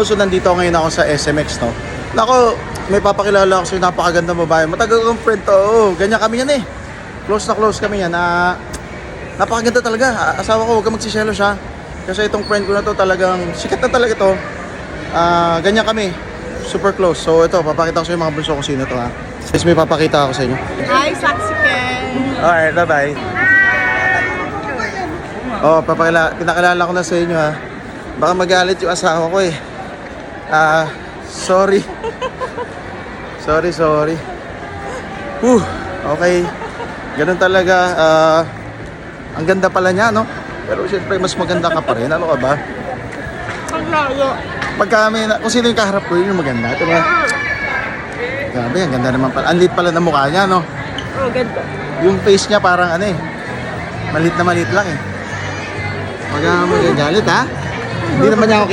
So nandito ngayon ako sa SMX, no? Nako, may papakilala ako sa'yo, napakaganda babae. Matagal kong friend to, ganyan kami yan eh. Close na close kami yan. Napakaganda talaga. Asawa ko, huwag ka magsiselo siya. Kasi itong friend ko na to talagang, sikat na talaga to. Ganyan kami. Super close. So ito, papakita ko sa inyo mga bunso kung sino to ha. Guys, may papakita ako sa inyo. Hi, Saxiken! Alright, bye-bye. Oh, pinakilala ko na sa inyo ha. Baka magalit yung asawa ko eh. Sorry. Sorry. Okay. Ganun talaga. Ang ganda pala niya, no? Pero syempre, mas maganda ka pa rin. Ano ka ba? Ang layo. Kung sino yung kaharap ko, yun yung maganda. Diba? Grabe, ang ganda naman pala. Ang lit pala ng mukha niya, no? Oh, ganda. Yung face niya parang ano eh. Malit na malit lang eh. Magagalit ha? Hindi naman niya ako